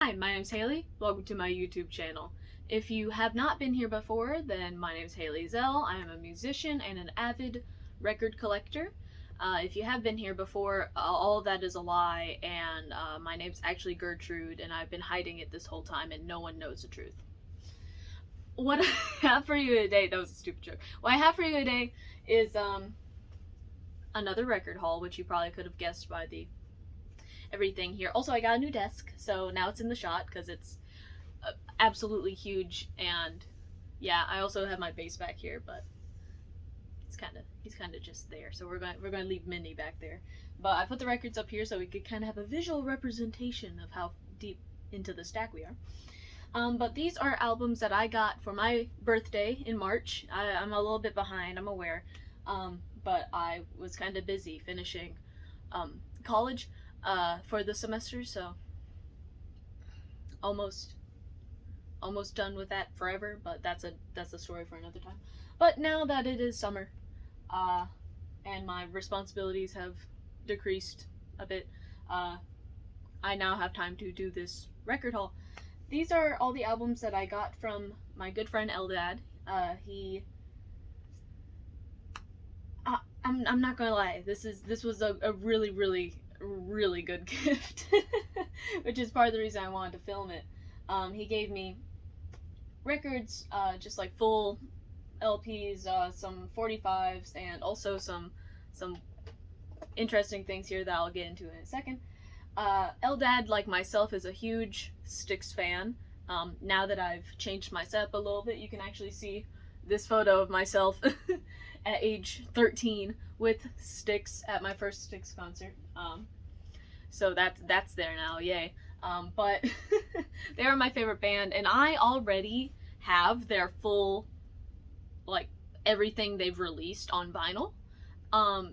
Hi, my name's Haley. Welcome to my YouTube channel. If you have not been here before, then my name's Haley Zell. I am a musician and an avid record collector. If you have been here before, all of that is a lie, and my name's actually Gertrude, and I've been hiding it this whole time, and no one knows the truth. What I have for you today, that was a stupid joke. What I have for you today is another record haul, which you probably could have guessed by the everything here. Also, I got a new desk, so now it's in the shot because it's absolutely huge. And yeah, I also have my bass back here, but he's kind of just there. So we're going to leave Minnie back there. But I put the records up here so we could kind of have a visual representation of how deep into the stack we are. But these are albums that I got for my birthday in March. I'm a little bit behind, I'm aware, but I was kind of busy finishing college for the semester, so almost done with that forever, but that's a story for another time. But now that it is summer, and my responsibilities have decreased a bit, I now have time to do this record haul. These are all the albums that I got from my good friend Eldad. I'm not gonna lie, this was a really good gift, which is part of the reason I wanted to film it. He gave me records, just like full LPs, some 45s, and also some interesting things here that I'll get into in a second. Eldad, like myself, is a huge Styx fan. Now that I've changed my setup a little bit, you can actually see this photo of myself at age 13 with Styx at my first Styx concert. So that's there now, yay. But they are my favorite band, and I already have their full, like, everything they've released on vinyl.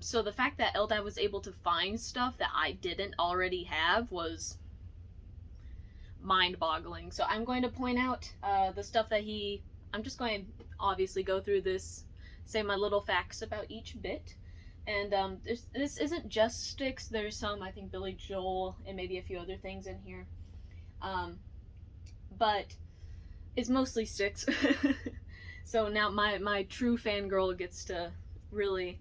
So the fact that Eldad was able to find stuff that I didn't already have was mind-boggling. So I'm going to point out the stuff that I'm just going to obviously go through this, say my little facts about each bit. And this isn't just Styx, there's some, I think, Billy Joel and maybe a few other things in here. But it's mostly Styx. So now my true fangirl gets to really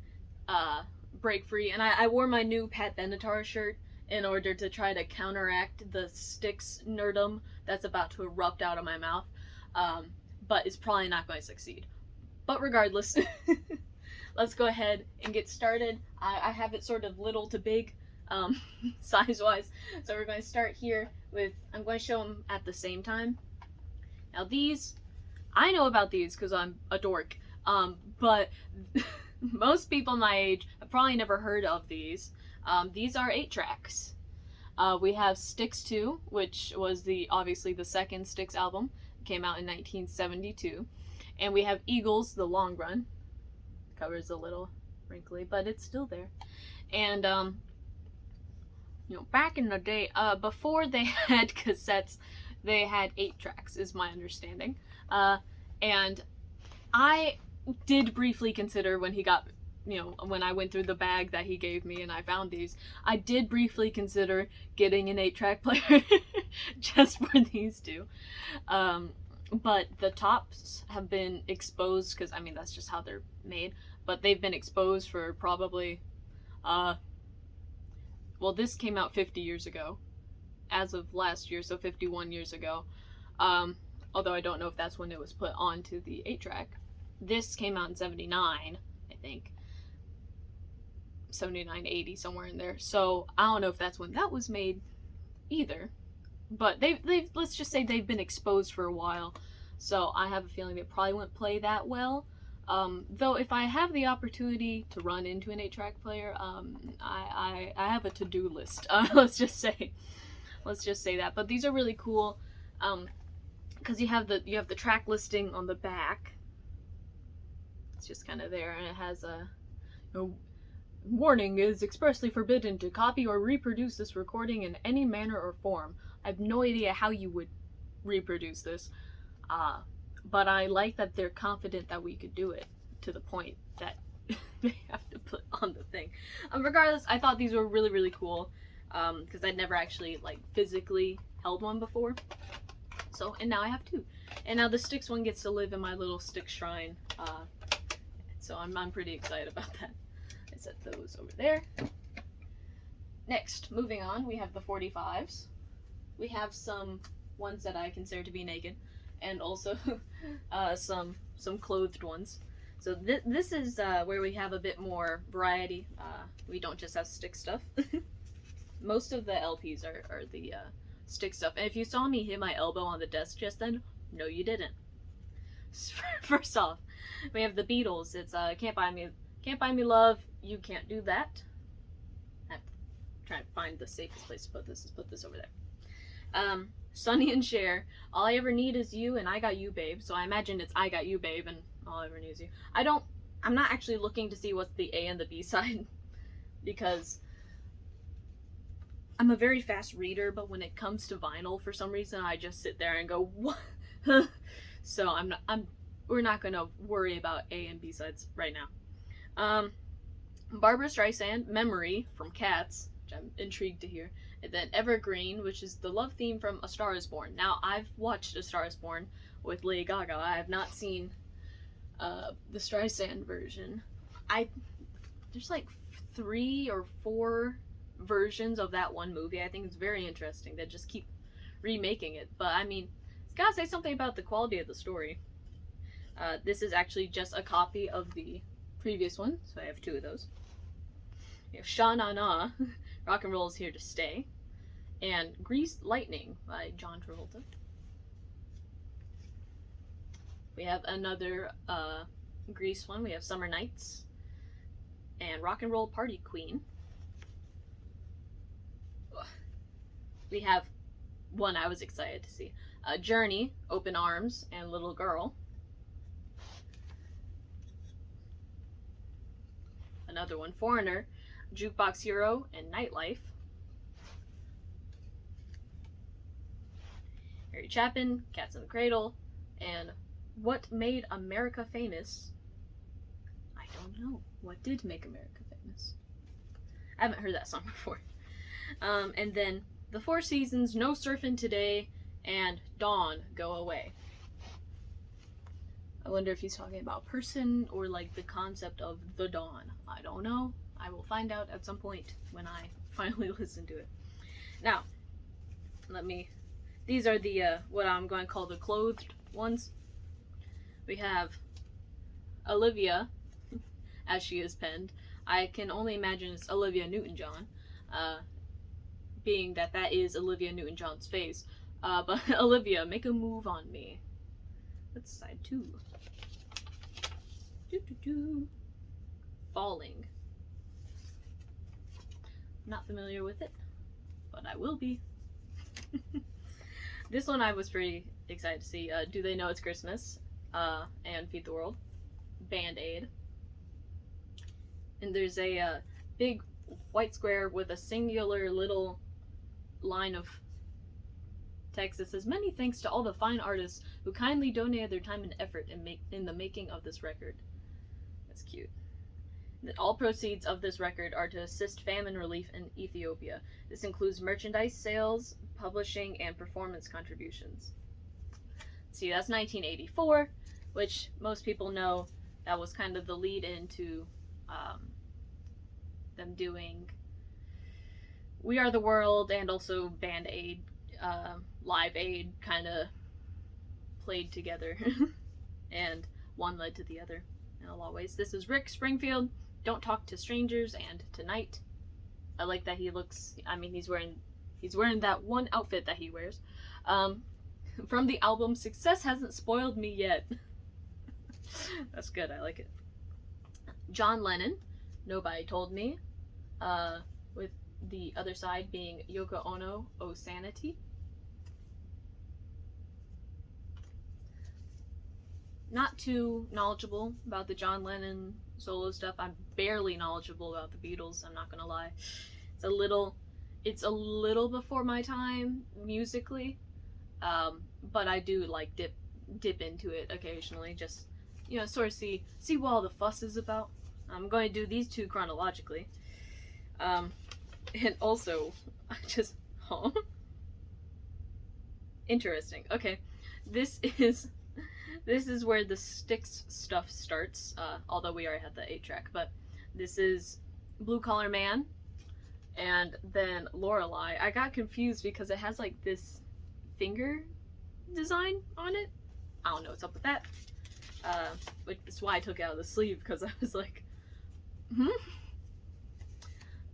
break free. And I wore my new Pat Benatar shirt in order to try to counteract the Styx nerdum that's about to erupt out of my mouth. But it's probably not going to succeed. But regardless, let's go ahead and get started. I have it sort of little to big, size-wise. So we're going to start here with, I'm going to show them at the same time. Now these, I know about these because I'm a dork, but most people my age have probably never heard of these. These are 8 tracks. We have Styx 2, which was obviously the second Styx album. It came out in 1972. And we have Eagles, The Long Run. Cover's a little wrinkly, but it's still there. And back in the day, before they had cassettes, they had 8 tracks, is my understanding. And I did briefly consider when he got, when I went through the bag that he gave me and I found these, I did briefly consider getting an 8-track player just for these two. But the tops have been exposed, because, that's just how they're made, but they've been exposed for probably, well, this came out 50 years ago, as of last year, so 51 years ago, although I don't know if that's when it was put onto the 8-track. This came out in 79, I think, 79, 80, somewhere in there, so I don't know if that's when that was made either. But they've let's just say they've been exposed for a while, so I have a feeling they probably wouldn't play that well. Though if I have the opportunity to run into an 8-track player, I have a to-do list. Let's just say that. But these are really cool, because you have the track listing on the back. It's just kind of there, and it has a warning: is expressly forbidden to copy or reproduce this recording in any manner or form. I have no idea how you would reproduce this, but I like that they're confident that we could do it, to the point that they have to put on the thing. Regardless, I thought these were really cool, because I'd never actually physically held one before. So, and now I have 2. And now the Styx one gets to live in my little Styx shrine. So I'm pretty excited about that. I set those over there. Next, moving on, we have the 45s. We have some ones that I consider to be naked, and also some clothed ones. So this is where we have a bit more variety. We don't just have Styx stuff. Most of the LPs are the Styx stuff. And if you saw me hit my elbow on the desk just then, no you didn't. First off, we have the Beatles. It's Can't Buy Me Love, You Can't Do That. I'm trying to find the safest place to put this. Let's put this over there. Sonny and Cher, All I Ever Need Is You and I Got You Babe. So I imagine it's I Got You Babe and All I Ever Need Is You. I'm not actually looking to see what's the A and the B side because I'm a very fast reader, but when it comes to vinyl, for some reason, I just sit there and go, what? So we're not gonna worry about A and B sides right now. Barbra Streisand, Memory from Cats, which I'm intrigued to hear. And then Evergreen, which is the love theme from A Star Is Born. Now, I've watched A Star Is Born with Lady Gaga. I have not seen the Streisand version. There's like 3 or 4 versions of that one movie. I think it's very interesting. They just keep remaking it. But I mean, it's gotta say something about the quality of the story. This is actually just a copy of the previous one, so I have 2 of those. We have Sha Na Na, Rock and Roll Is Here to Stay, and Grease Lightning by John Travolta. We have another Grease one. We have Summer Nights and Rock and Roll Party Queen. We have one I was excited to see. Journey, Open Arms, and Little Girl. Another one, Foreigner, Jukebox Hero, and Nightlife. Harry Chapin, Cats in the Cradle, and What Made America Famous. I don't know. What did make America famous? I haven't heard that song before. And then The Four Seasons, No Surfin' Today, and Dawn, Go Away. I wonder if he's talking about person or like the concept of the dawn. I don't know. I will find out at some point when I finally listen to it. Now, these are the, what I'm going to call the clothed ones. We have Olivia, as she is penned. I can only imagine it's Olivia Newton-John, being that is Olivia Newton-John's face. But Olivia, Make a Move on Me. That's side 2. Falling. Not familiar with it, but I will be. This one I was pretty excited to see. Do They Know It's Christmas? And Feed the World. Band-Aid. And there's a big white square with a singular little line of text that says, "Many thanks to all the fine artists who kindly donated their time and effort in the making of this record." That's cute. That all proceeds of this record are to assist famine relief in Ethiopia. This includes merchandise sales, publishing, and performance contributions. See, that's 1984, which most people know that was kind of the lead into them doing We Are the World and also Band-Aid, Live Aid kind of played together. And one led to the other in a lot of ways. This is Rick Springfield, Don't Talk to Strangers, and Tonight. I like that he looks, I mean, he's wearing that one outfit that he wears. From the album Success Hasn't Spoiled Me Yet. That's good, I like it. John Lennon, Nobody Told Me, with the other side being Yoko Ono, Oh Sanity. Not too knowledgeable about the John Lennon solo stuff. I'm barely knowledgeable about the Beatles, I'm not gonna lie. It's a little before my time musically, but I do like dip into it occasionally, just, you know, sort of see what all the fuss is about. I'm going to do these 2 chronologically. And also, Interesting. Okay, this is this is where the Styx stuff starts. Although we already had the 8-track, but this is Blue Collar Man, and then Lorelei. I got confused because it has like this finger design on it. I don't know what's up with that. Which is why I took it out of the sleeve, because I was like,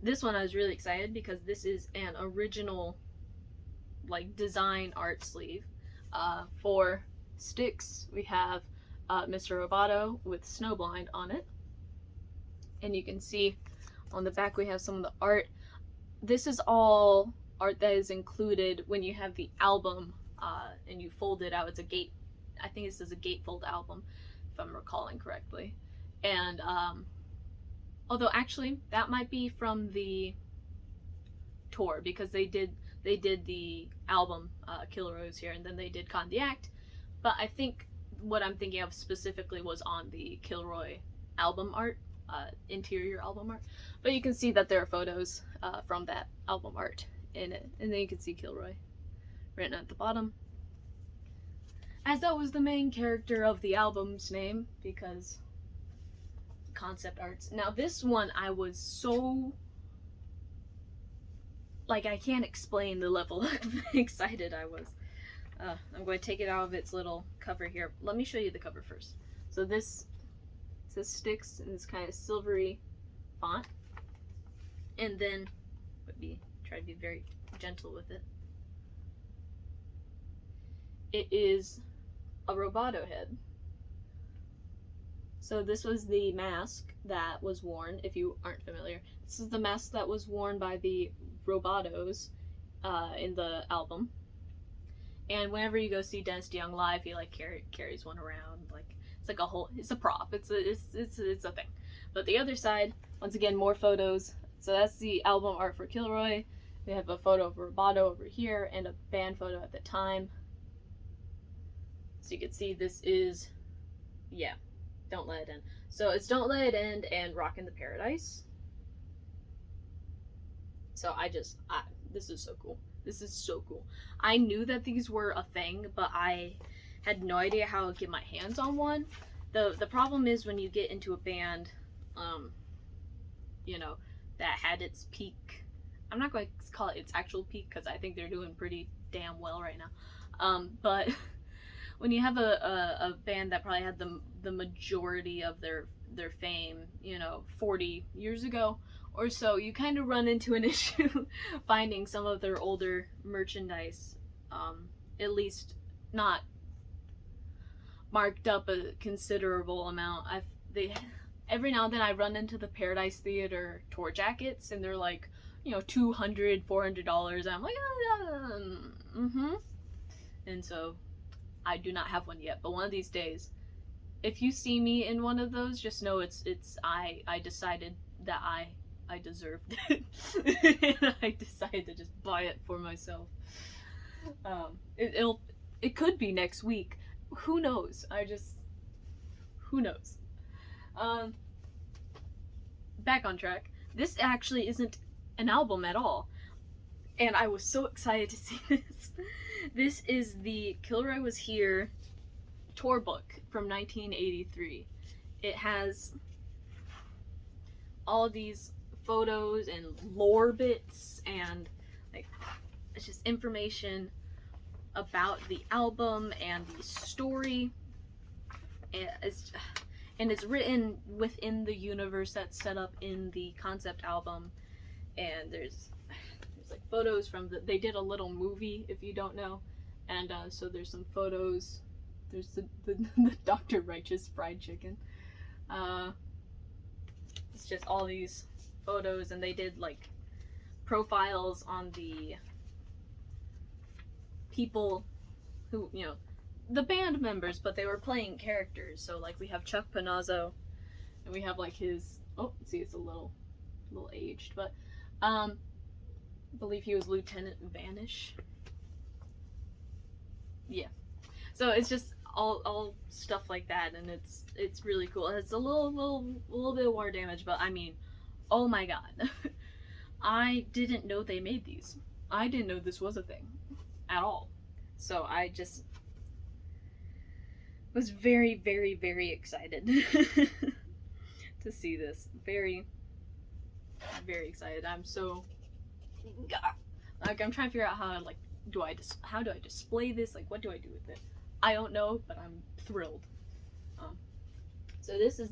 This one I was really excited because this is an original like design art sleeve. For Styx, we have Mr. Roboto with Snowblind on it. And you can see on the back we have some of the art. This is all art that is included when you have the album and you fold it out. It's a gate, I think this is a gatefold album, if I'm recalling correctly. And although actually that might be from the tour, because they did the album Kilroy's here, and then they did Con the Act. But I think what I'm thinking of specifically was on the Kilroy album art, interior album art. But you can see that there are photos from that album art in it, and then you can see Kilroy written at the bottom, as that was the main character of the album's name, because concept arts. Now this one I was so, like, I can't explain the level of excited I was. I'm going to take it out of its little cover here. Let me show you the cover first. So this says Styx in this kind of silvery font, and then try to be very gentle with it. It is a Roboto head. So this was the mask that was worn, if you aren't familiar. This is the mask that was worn by the Robotos in the album. And whenever you go see Dennis DeYoung live, he like carries one around. Like, it's like a whole, it's a prop. It's a thing. But the other side, once again, more photos. So that's the album art for Kilroy. We have a photo of Roboto over here and a band photo at the time. So you can see this is, yeah, Don't Let It End. So it's Don't Let It End and Rockin' the Paradise. So this is so cool. This is so cool. I knew that these were a thing, but I had no idea how to get my hands on one. The problem is when you get into a band, you know, that had its peak. I'm not going to call it its actual peak, because I think they're doing pretty damn well right now. But when you have a band that probably had the majority of their fame, you know, 40 years ago or so, you kind of run into an issue finding some of their older merchandise, at least not marked up a considerable amount. Every now and then I run into the Paradise Theater tour jackets, and they're like, you know, $200, $400. I'm like, and so I do not have one yet, but one of these days, if you see me in one of those, just know I decided that I deserved it. And I decided to just buy it for myself. It could be next week. Who knows? Who knows? Back on track. This actually isn't an album at all, and I was so excited to see this. This is the Kilroy Was Here tour book from 1983. It has all of these photos and lore bits, and like, it's just information about the album and the story. And it's written within the universe that's set up in the concept album. And there's like photos from they did a little movie, if you don't know, and so there's some photos. There's the Dr. Righteous fried chicken. It's just all these photos, and they did like profiles on the people who, you know, the band members, but they were playing characters. So like we have Chuck Panazzo, and we have like his, see, it's a little aged, but I believe he was Lieutenant Vanish. Yeah. So it's just all stuff like that, and it's really cool. It's a little bit of water damage, but I mean, oh my god. I didn't know they made these. I didn't know this was a thing at all. So I just was very, very, very excited to see this. Very, very excited. I'm so, like, I'm trying to figure out how, like, how do I display this? Like, what do I do with it? I don't know, but I'm thrilled. So this is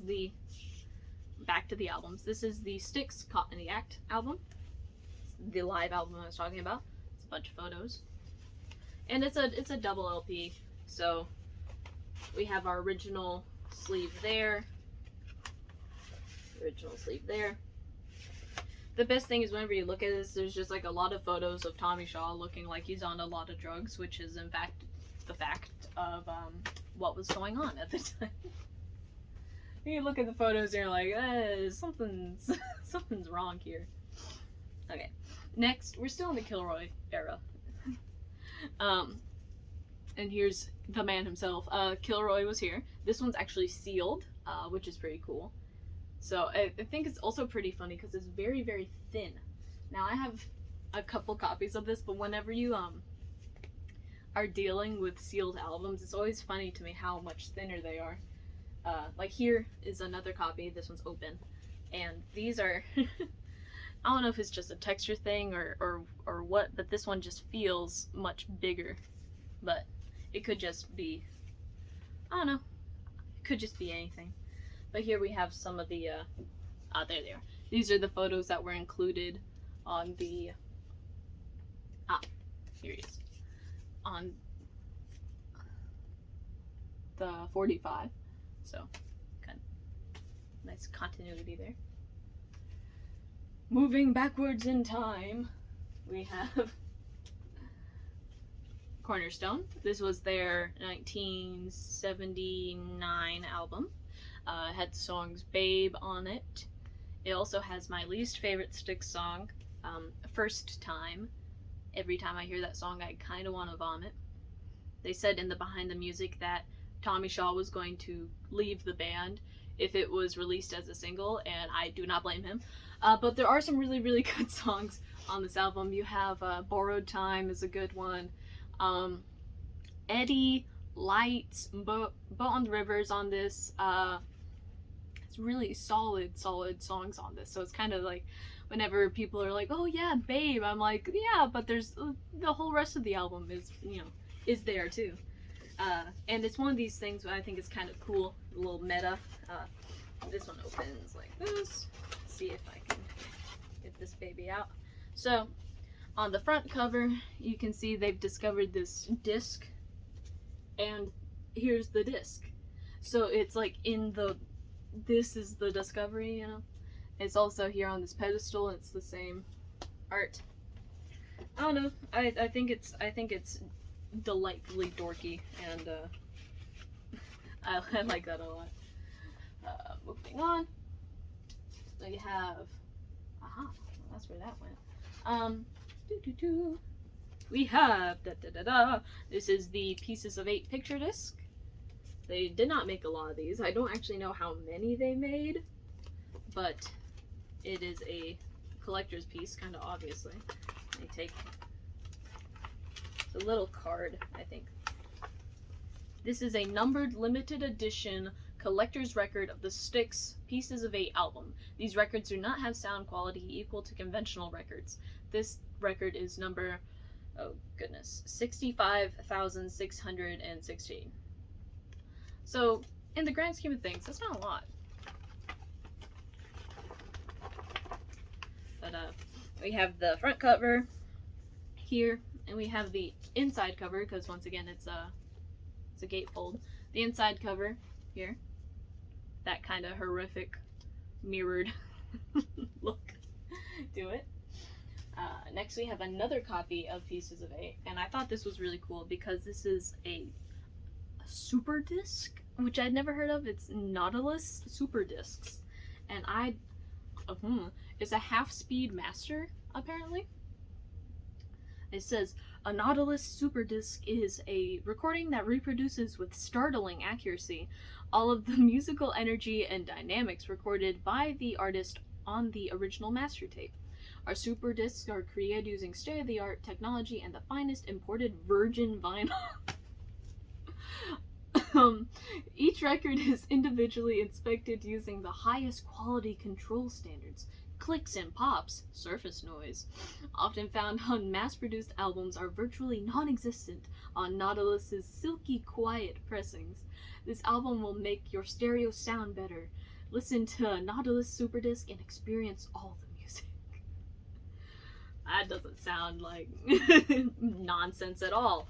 back to the albums. This is the Styx Caught in the Act album. It's the live album I was talking about. It's a bunch of photos. And it's a double LP. So we have our original sleeve there. Original sleeve there. The best thing is whenever you look at this, there's just like a lot of photos of Tommy Shaw looking like he's on a lot of drugs, which is in fact the fact of what was going on at the time. You look at the photos and you're like, something's wrong here. Okay, next, we're still in the Kilroy era. And here's the man himself. Kilroy was here. This one's actually sealed, which is pretty cool. So I think it's also pretty funny because it's very, very thin. Now I have a couple copies of this, but whenever you are dealing with sealed albums, it's always funny to me how much thinner they are. Like here is another copy. This one's open, and these are I don't know if it's just a texture thing or what, but this one just feels much bigger. But it could just be, I don't know, it could just be anything. But here we have some of the there they are. These are the photos that were included on the here it is, on the 45. So, kind of nice continuity there. Moving backwards in time, we have Cornerstone. This was their 1979 album. It had the songs Babe on it. It also has my least favorite Styx song, First Time. Every time I hear that song, I kind of want to vomit. They said in the behind the music that Tommy Shaw was going to leave the band if it was released as a single, and I do not blame him. But there are some really, really good songs on this album. You have Borrowed Time is a good one. Eddie, Lights, Boat on the Rivers on this. It's really solid songs on this. So it's kind of like whenever people are like, oh yeah, Babe, I'm like, yeah, but there's the whole rest of the album is, is there too. And it's one of these things that I think is kind of cool, a little meta. This one opens like this. Let's see if I can get this baby out. So, on the front cover, you can see they've discovered this disc, and here's the disc. So it's like this is the discovery, It's also here on this pedestal. It's the same art. I don't know. I think it's delightfully dorky, and I like that a lot. Moving on, so you have, that's where that went. We have this is the Pieces of 8 picture disc. They did not make a lot of these. I don't actually know how many they made, but it is a collector's piece, kind of obviously. They take a little card, I think. This is a numbered limited edition collector's record of the Styx Pieces of 8 album. These records do not have sound quality equal to conventional records. This record is number, 65,616. So, in the grand scheme of things, that's not a lot. But we have the front cover here, and we have the inside cover, because once again it's a gatefold. The inside cover here, that kind of horrific mirrored look to it. Next we have another copy of Pieces of 8, and I thought this was really cool because this is a super disc, which I'd never heard of. It's Nautilus Super Discs, and it's a half-speed master, apparently. It says, a Nautilus Super Disc is a recording that reproduces with startling accuracy all of the musical energy and dynamics recorded by the artist on the original master tape. Our super discs are created using state-of-the-art technology and the finest imported virgin vinyl. Each record is individually inspected using the highest quality control standards. Clicks and pops, surface noise, often found on mass-produced albums, are virtually non-existent on Nautilus's silky quiet pressings. This album will make your stereo sound better. Listen to a Nautilus Superdisc and experience all the music. That doesn't sound like nonsense at all.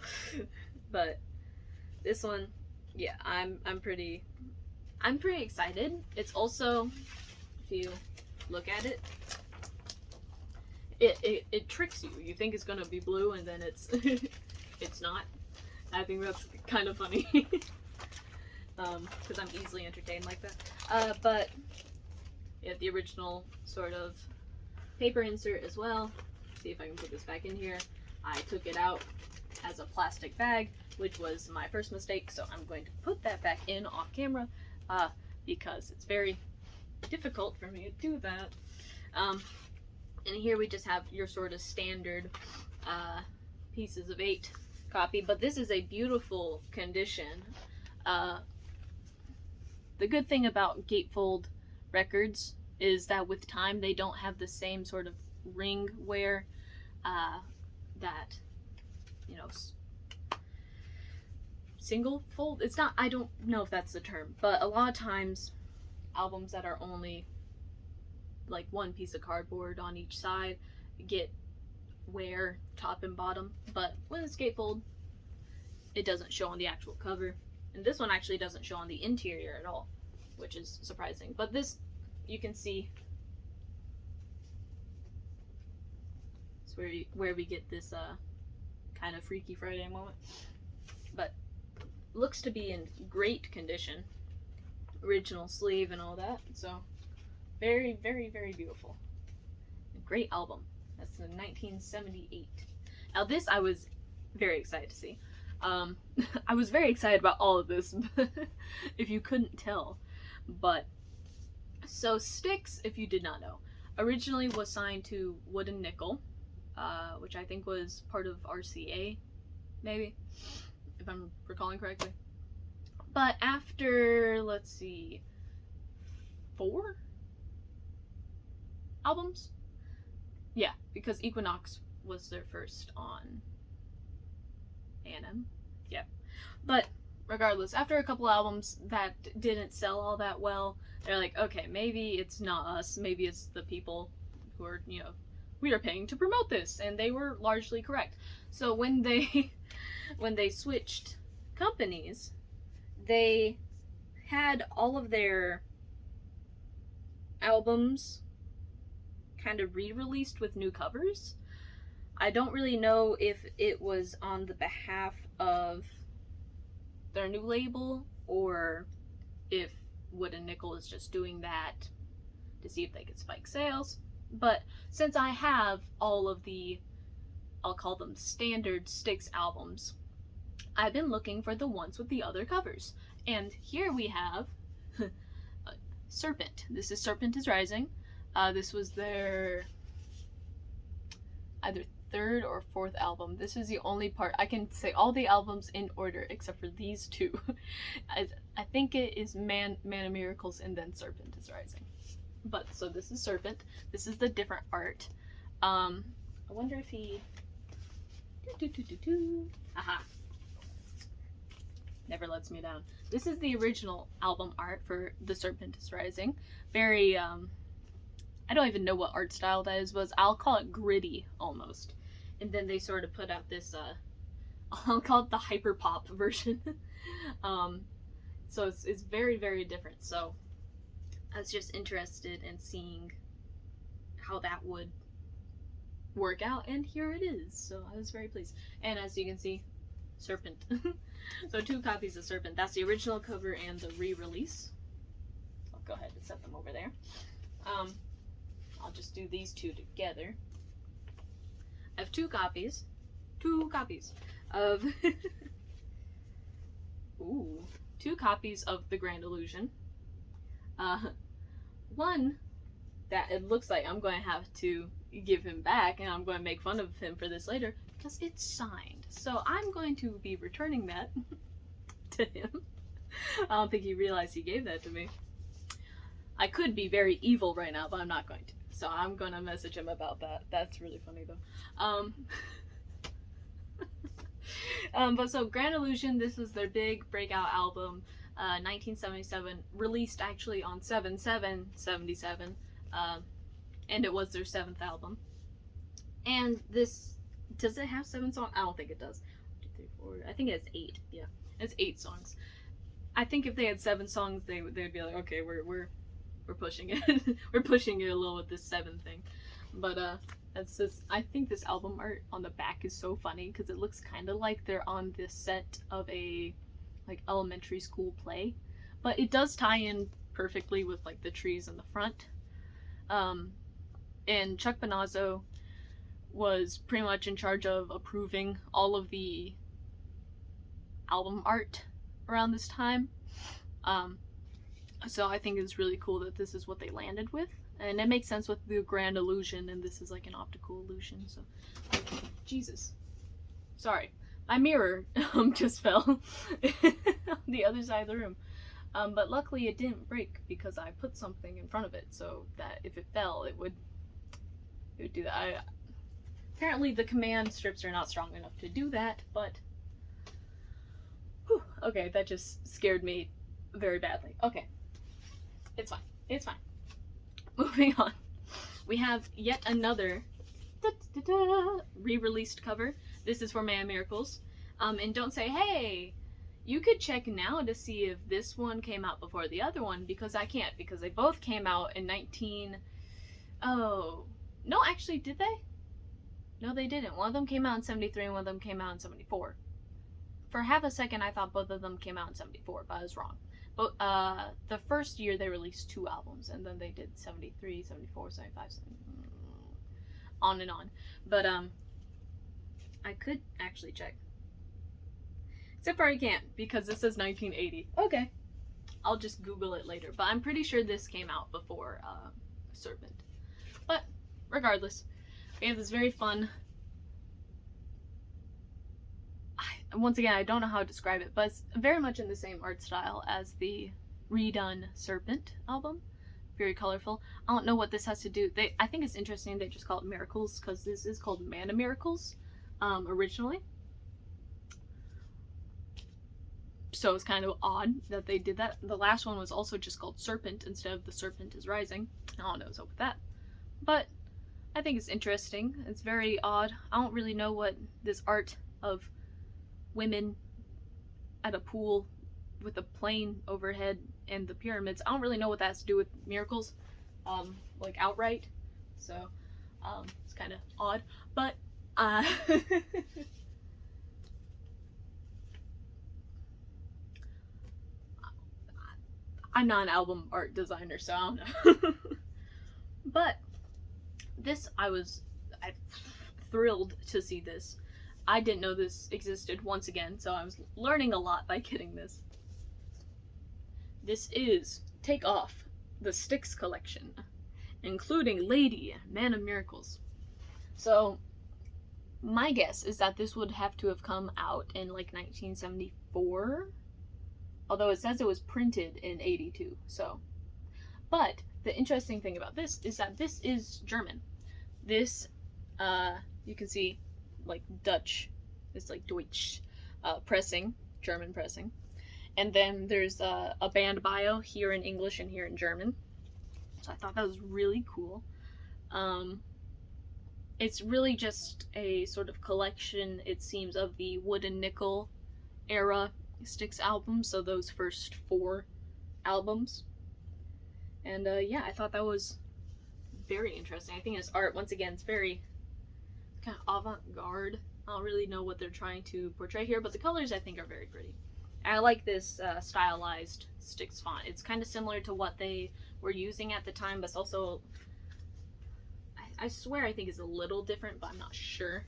But this one, yeah, I'm pretty excited. It's also, if you look at it, it tricks you. You think it's gonna be blue and then it's it's not. I think that's kind of funny. Because I'm easily entertained like that. But yeah, the original sort of paper insert as well. See if I can put this back in here. I took it out as a plastic bag, which was my first mistake, so I'm going to put that back in off camera because it's very difficult for me to do that. And here we just have your sort of standard pieces of 8 copy, but this is a beautiful condition. The good thing about gatefold records is that with time they don't have the same sort of ring wear that, you know, single fold. It's not, I don't know if that's the term, but a lot of times albums that are only like one piece of cardboard on each side get wear top and bottom, but when it's gatefold it doesn't show on the actual cover. And this one actually doesn't show on the interior at all, which is surprising. But this, you can see, it's where we get this kind of Freaky Friday moment. But looks to be in great condition. Original sleeve and all that. So very, very, very beautiful. A great album. That's in 1978. Now this I was very excited to see. I was very excited about all of this, if you couldn't tell. But, so Styx, if you did not know, originally was signed to Wooden Nickel, which I think was part of RCA, maybe, if I'm recalling correctly. But after, let's see, 4 albums? Yeah, because Equinox was their first on A&M. Yeah. But regardless, after a couple albums that didn't sell all that well, they're like, okay, maybe it's not us, maybe it's the people who are, you know, we are paying to promote this, and they were largely correct. So when they switched companies, they had all of their albums kind of re-released with new covers. I don't really know if it was on the behalf of their new label or if Wooden Nickel is just doing that to see if they could spike sales. But since I have all of the, I'll call them standard Styx albums, I've been looking for the ones with the other covers. And here we have Serpent. This is Serpent is Rising. This was their either 3rd or 4th album. This is the only part I can say all the albums in order except for these 2. I think it is Man of Miracles and then Serpent is Rising. But so this is Serpent. This is the different art. I wonder if he aha, never lets me down. This is the original album art for The Serpent is Rising. Very I don't even know what art style that is, but I'll call it gritty almost. And then they sort of put out this, I'll call it the hyper pop version. So it's very, very different. So I was just interested in seeing how that would work out, and here it is. So I was very pleased. And as you can see, Serpent. So 2 copies of Serpent. That's the original cover and the re-release. I'll go ahead and set them over there. I'll just do these 2 together. I have 2 copies of ooh, 2 copies of The Grand Illusion. One that it looks like I'm going to have to give him back, and I'm going to make fun of him for this later, because it's signed. So I'm going to be returning that to him. I don't think he realized he gave that to me. I could be very evil right now, but I'm not going to. So I'm going to message him about that. That's really funny, though. But so Grand Illusion, this was their big breakout album, 1977, released actually on 7/7/77, and it was their 7th album. And this, does it have 7 songs? I don't think it does. 1, 2, 3, 4, I think it's 8. Yeah, it's 8 songs. I think if they had 7 songs, they'd be like, okay, we're pushing it. We're pushing it a little with this 7 thing. But that's just, I think this album art on the back is so funny because it looks kind of like they're on this set of a like elementary school play, but it does tie in perfectly with like the trees in the front. And Chuck Panozzo was pretty much in charge of approving all of the album art around this time. So I think it's really cool that this is what they landed with. And it makes sense with the Grand Illusion, and this is like an optical illusion, so... Jesus. Sorry. My mirror just fell on the other side of the room. But luckily it didn't break because I put something in front of it so that if it fell, it would do that. Apparently the command strips are not strong enough to do that, but... Whew, okay, that just scared me very badly. Okay. It's fine. It's fine. Moving on. We have yet another re-released cover. This is for Man Miracles. And don't say, hey, you could check now to see if this one came out before the other one, because I can't, because they both came out in Oh, no, actually, did they? No, they didn't. One of them came out in 73 and one of them came out in 74. For half a second, I thought both of them came out in 74, but I was wrong. But the first year they released 2 albums, and then they did 73, 74, 75, on and on. But I could actually check. Except for I can't, because this says 1980. Okay. I'll just Google it later. But I'm pretty sure this came out before Serpent. But regardless, we have this very fun... Once again, I don't know how to describe it, but it's very much in the same art style as the redone Serpent album. Very colorful. I don't know what this has to do. I think it's interesting they just call it Miracles, because this is called Man of Miracles originally. So it's kind of odd that they did that. The last one was also just called Serpent instead of The Serpent is Rising. I don't know what's up with that. But I think it's interesting. It's very odd. I don't really know what this art of women at a pool with a plane overhead and the pyramids, I don't really know what that has to do with miracles, like outright, so it's kind of odd, but I'm not an album art designer, so I don't know. But this, I'm thrilled to see this. I didn't know this existed once again, so I was learning a lot by getting this. This is Take Off, the Styx collection, including Lady, Man of Miracles. So, my guess is that this would have to have come out in like 1974, although it says it was printed in 82, so. But, the interesting thing about this is that this is German. This, you can see, like Dutch, it's like Deutsch pressing, German pressing, and then there's a band bio here in English and here in German, so I thought that was really cool. It's really just a sort of collection, it seems, of the Wood and Nickel era Styx albums, so those first 4 albums, and yeah, I thought that was very interesting. I think this art, once again, it's very kind of avant-garde. I don't really know what they're trying to portray here, but the colors I think are very pretty. And I like this stylized Styx font. It's kind of similar to what they were using at the time, but it's also, I swear I think it's a little different, but I'm not sure.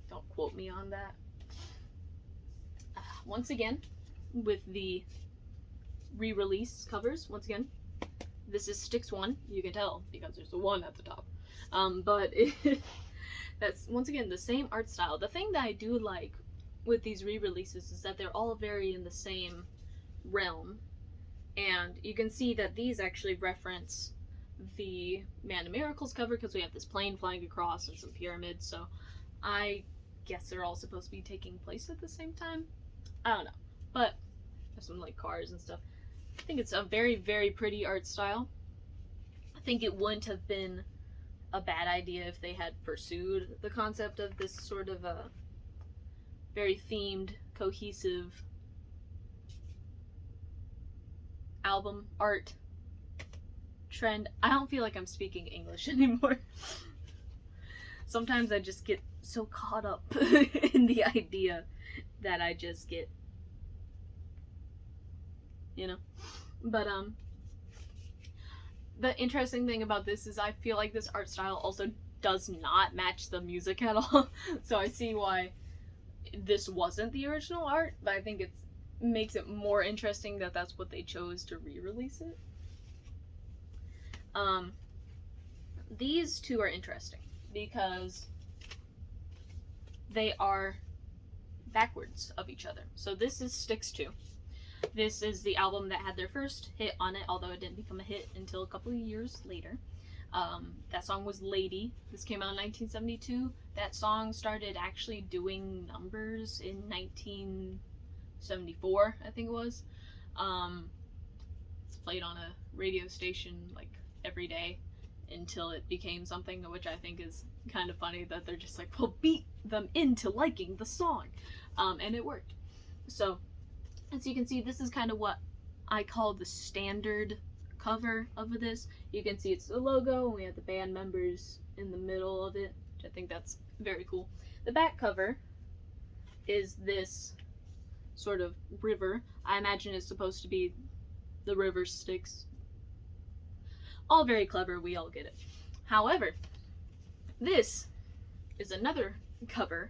Don't quote me on that. Once again, with the re-release covers, once again, this is Styx 1. You can tell because there's a 1 at the top. But that's, once again, the same art style. The thing that I do like with these re-releases is that they're all very in the same realm. And you can see that these actually reference the Man of Miracles cover, because we have this plane flying across and some pyramids, so I guess they're all supposed to be taking place at the same time. I don't know. But there's some like cars and stuff. I think it's a very, very pretty art style. I think it wouldn't have been a bad idea if they had pursued the concept of this sort of a very themed, cohesive album art trend. I don't feel like I'm speaking English anymore. Sometimes I just get so caught up in the idea that I just get, you know. But the interesting thing about this is I feel like this art style also does not match the music at all. So I see why this wasn't the original art, but I think it makes it more interesting that that's what they chose to re-release it. These two are interesting because they are backwards of each other. So this is Styx 2. This is the album that had their first hit on it, although it didn't become a hit until a couple of years later. That song was Lady. This came out in 1972. That song started actually doing numbers in 1974, I think it was. It's played on a radio station like every day until it became something, which I think is kind of funny that they're just like, we'll beat them into liking the song. And it worked. So, as you can see, this is kind of what I call the standard cover of this. You can see it's the logo, and we have the band members in the middle of it, which I think that's very cool. The back cover is this sort of river. I imagine it's supposed to be the river Styx. All very clever, we all get it. However, this is another cover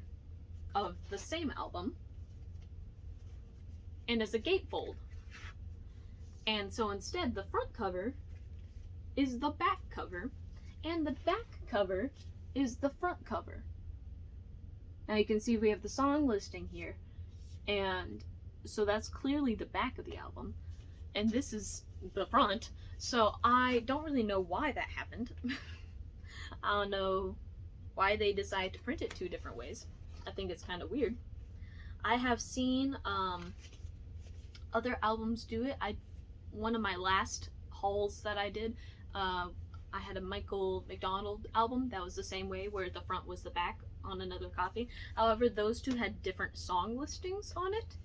of the same album, and is a gatefold. And so instead, the front cover is the back cover, and the back cover is the front cover. Now you can see we have the song listing here, and so that's clearly the back of the album, and this is the front. So I don't really know why that happened. I don't know why they decided to print it two different ways. I think it's kind of weird. I have seen other albums do it. One of my last hauls that I did, I had a Michael McDonald album that was the same way, where the front was the back on another copy. However, those two had different song listings on it,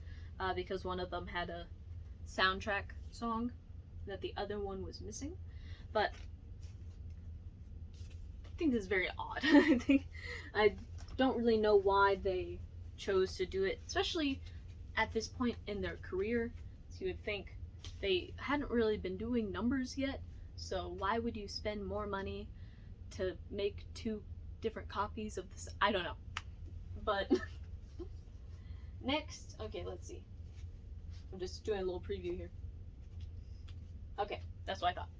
because one of them had a soundtrack song that the other one was missing. But I think this is very odd. I don't really know why they chose to do it, especially at this point in their career. So you would think they hadn't really been doing numbers yet, so why would you spend more money to make two different copies of this? I don't know. But next, okay, let's see. I'm just doing a little preview here. Okay, that's what I thought.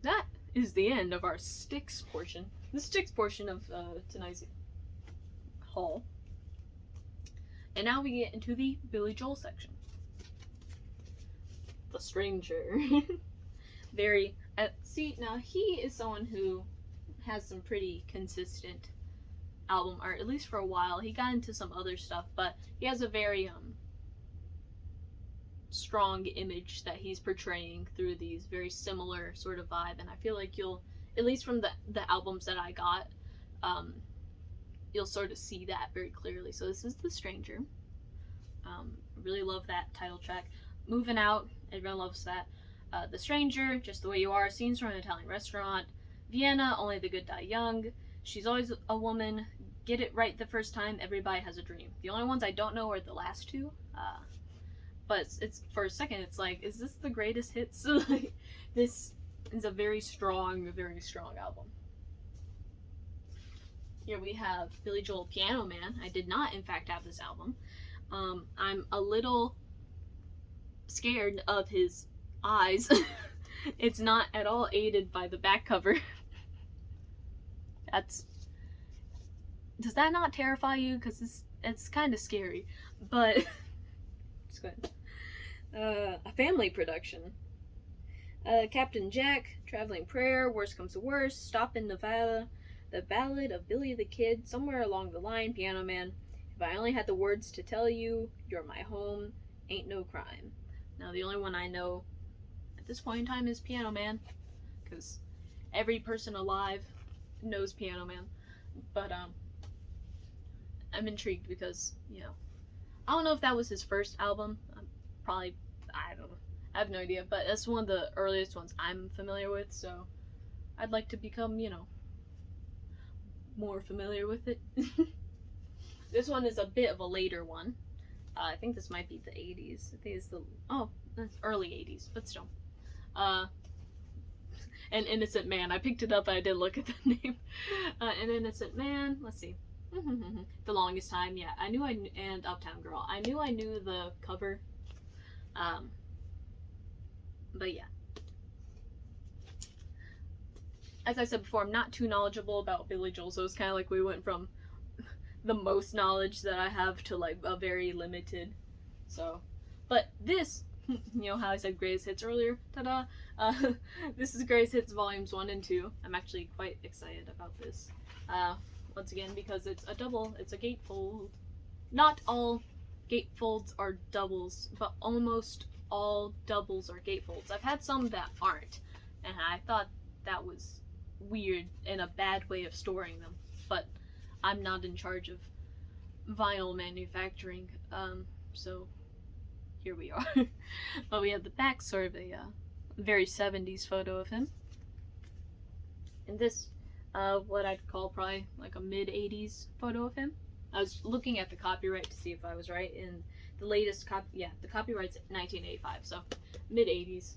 That is the end of our Styx portion. The Styx portion of tonight's haul. And now we get into the Billy Joel section. The Stranger. Very, see, now he is someone who has some pretty consistent album art, at least for a while. He got into some other stuff, but he has a very strong image that he's portraying through these very similar sort of vibe, and I feel like you'll, at least from the albums that I got, you'll sort of see that very clearly. So this is The Stranger. I really love that title track. Moving Out, everyone loves that. The Stranger, Just the Way You Are, Scenes from an Italian Restaurant. Vienna, Only the Good Die Young. She's Always a Woman, Get It Right the First Time, Everybody Has a Dream. The only ones I don't know are the last two. But it's for a second, it's like, is this the greatest hits? This is a very strong album. Here we have Billy Joel, Piano Man. I did not, in fact, have this album. I'm a little scared of his eyes. It's not at all aided by the back cover. Does that not terrify you? Because it's kind of scary. But, just go ahead. A family production. Captain Jack, Traveling Prayer, Worst Comes to Worst, Stop in Nevada, The Ballad of Billy the Kid, Somewhere Along the Line, Piano Man, If I Only Had the Words to Tell You, You're My Home, Ain't No Crime. Now, the only one I know at this point in time is Piano Man, because every person alive knows Piano Man. But, I'm intrigued because, I don't know if that was his first album. Probably, I don't know. I have no idea, but that's one of the earliest ones I'm familiar with, so I'd like to become, more familiar with it. This one is a bit of a later one. I think this might be the 80s. I think it's that's early 80s, but still. An Innocent Man. I picked it up, but I didn't look at the name. An Innocent Man. Let's see. The Longest Time. Yeah, and Uptown Girl. I knew the cover. But yeah. As I said before, I'm not too knowledgeable about Billy Joel, so it's kind of like we went from the most knowledge that I have to like a very limited. So, but this, how I said greatest hits earlier, ta-da, this is greatest hits volumes 1 and 2. I'm actually quite excited about this. Once again, because it's a gatefold. Not all gatefolds are doubles, but almost all doubles are gatefolds. I've had some that aren't, and I thought that was weird and a bad way of storing them, but I'm not in charge of vinyl manufacturing, so here we are. But we have the back, sort of a very 70s photo of him, and this what I'd call probably like a mid-80s photo of him. I was looking at the copyright to see if I was right, and the latest the copyright's 1985, so mid-80s,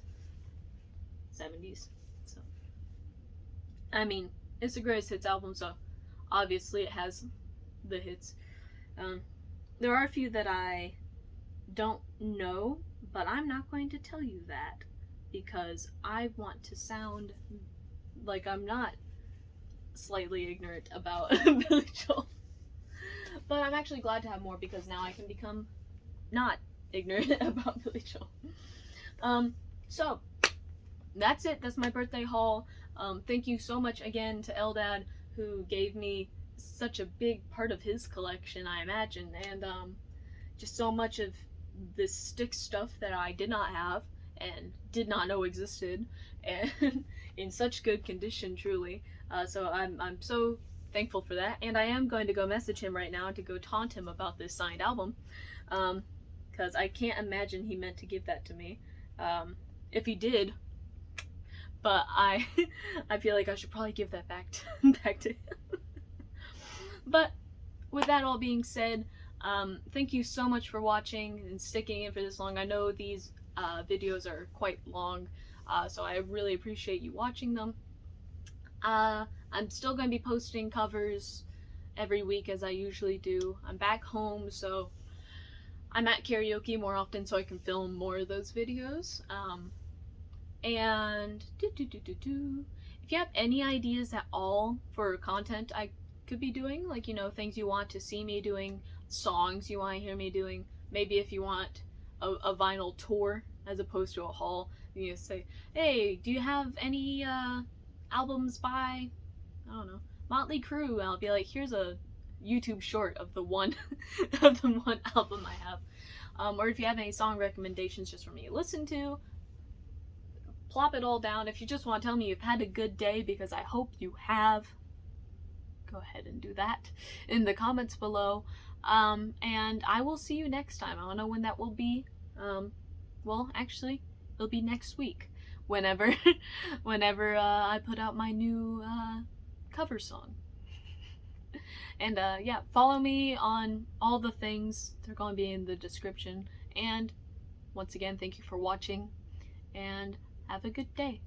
70s. So, I mean, it's the greatest hits album, so obviously it has the hits. There are a few that I don't know, but I'm not going to tell you that because I want to sound like I'm not slightly ignorant about Billy Joel. But I'm actually glad to have more because now I can become not ignorant about Billy Joel. So that's it. That's my birthday haul. Thank you so much again to Eldad, who gave me such a big part of his collection, I imagine, and just so much of this Styx stuff that I did not have and did not know existed, and in such good condition, truly. So I'm so thankful for that, and I am going to go message him right now to go taunt him about this signed album, because I can't imagine he meant to give that to me. If he did, but I feel like I should probably give that back to him. But with that all being said, thank you so much for watching and sticking in for this long. I know these videos are quite long, so I really appreciate you watching them. I'm still going to be posting covers every week as I usually do. I'm back home, so I'm at karaoke more often so I can film more of those videos. And if you have any ideas at all for content I could be doing, like, things you want to see me doing, songs you want to hear me doing, maybe if you want a vinyl tour as opposed to a haul, you say, hey, do you have any albums by, I don't know, Motley Crue? And I'll be like, here's a YouTube short of the one album I have. Or if you have any song recommendations just for me to listen to, plop it all down. If you just want to tell me you've had a good day, because I hope you have, go ahead and do that in the comments below. And I will see you next time. I don't know when that will be. Well, actually, it'll be next week, whenever I put out my new cover song. And yeah, follow me on all the things. They're going to be in the description. And once again, thank you for watching, and have a good day.